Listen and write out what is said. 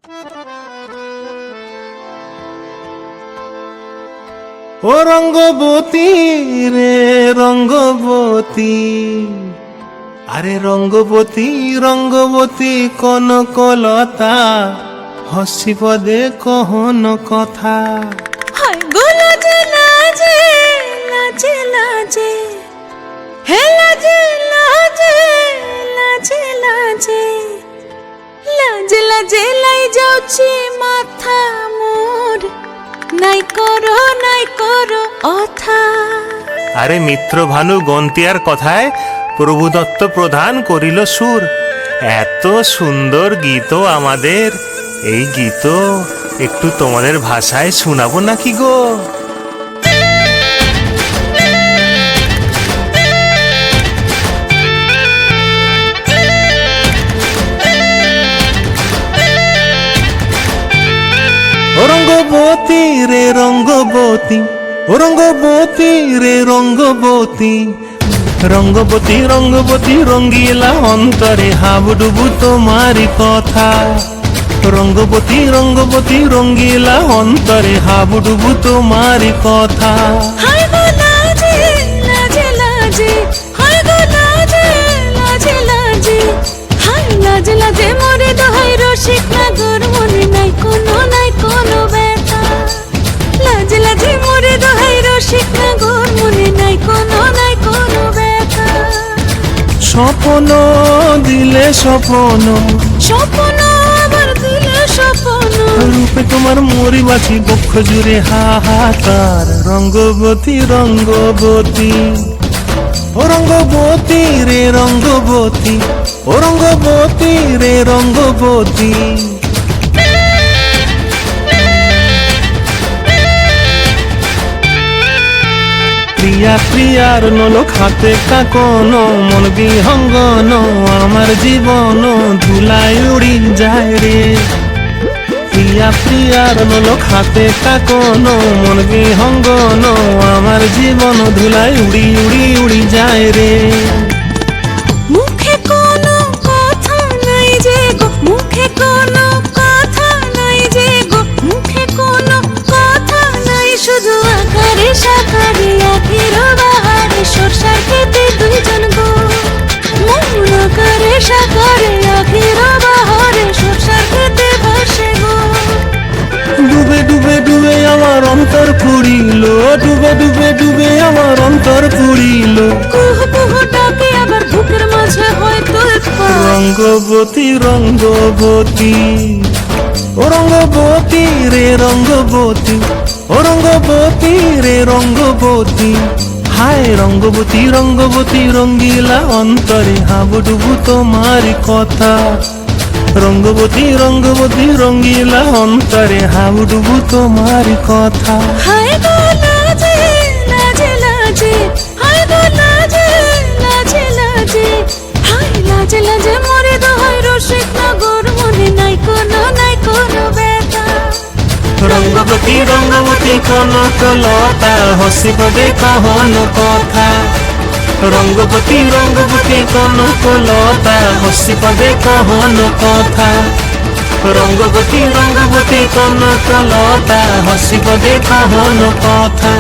ও রঙ্গবতী রে রঙ্গবতী, আরে রঙ্গবতী রঙ্গবতী কনকলতা, হসিব দে কহন কথা। হায় গো লাজে লাজে লাজে লাজে, হে লাজে লাজে লাজে লাজে, লাজে লাজে লাই যাଉଛି মাথা মোর, নাই করো অথা। আরে মিত্র ভানু গন্তিয়ার কথায় প্রভু দত্ত প্রধান করিল সুর। এত সুন্দর গীত আমাদের, এই গীত একটু তোমাদের ভাষায় শোনাবো নাকি গো? ও রঙ্গবতী রে রঙ্গবতী, ও রঙ্গবতী রে রঙ্গবতী, রঙ্গবতী রঙ্গবতী রঙ্গিলা অন্তরে হাবুডুবু তোমারি কথা। রঙ্গবতী রঙ্গবতী রঙ্গিলা অন্তরে হাবুডুবু তোমারি কথা। হায় গো লাজে লাজে লাজে, হায় গো লাজে লাজে লাজে, হায় লাজে লাজে মোরে দোহাই রসিক নাগর, মনে নাই কোনো ব্যথা। লাজে লাজে মোরে দোহাই রসিক নাগর, মনে নাই কোনো ব্যথা। স্বপ্ন দিলে স্বপ্ন, স্বপ্ন আবার দিলে স্বপ্ন, রূপে তোমার মরি বাছি বক্ষ জুড়ে হাহাকার। রঙ্গবতী রঙ্গবতী, ও রঙ্গবতী রে রঙ্গবতী, ও রঙ্গবতী রে রঙ্গবতী। প্রিয়া প্রিয়ার নলক হাতে কাকন, মন বিহঙ্গন আমার জীবন ধুলায় উড়ি যায় রে। প্রিয়া প্রিয়ার নলক হাতে কাকন, মন বিহঙ্গন আমার জীবন ধুলায় উড়ি উড়ি উড়ি যায় রে। মুখে কোনো কথা নাই যে গো, মুখে কোনো কথা নাই যে গো, মুখে কোনো কথা নাই, শুধু আকারে সাকারে আখের বাহারে সরষার খেতে দুইজন গো। মন আকারে সাকারে আখের বাহারে সরষার খেতে ভাসে গো। ডুবে ডুবে ডুবে আমার অন্তর পুড়িল, ডুবে ডুবে ডুবে আমার অন্তর পুড়িল। কুহু কুহু ডাকে আবার বুকের মাঝে হয়তো একবার। রঙ্গবতী রঙ্গবতী, ও রঙ্গবতী রে রঙ্গবতী, ও রঙ্গবতী রে রঙ্গবতী। হায় রঙ্গবতী রঙ্গবতী রঙ্গিলা অন্তরে হাবুডুবু তোমারি কথা। রঙ্গবতী রঙ্গবতী রঙ্গিলা অন্তরে হাবুডুবু তোমারি কথা। হায় গো লাজে লাজে লাজে, হায় গো লাজে লাজে লাজে, হায় লাজে লাজে মোরে দোহাই রসিক নগর, মনে নাই কোনো ব্যথা। রঙ্গবতী রঙ্গবতী কনকলতা, হসিব দে কহন কথা। রঙ্গবতী রঙ্গবতী কনকলতা, হসিব দে কহন কথা। রঙ্গবতী রঙ্গবতী কনকলতা, হসিব দে কহন কথা।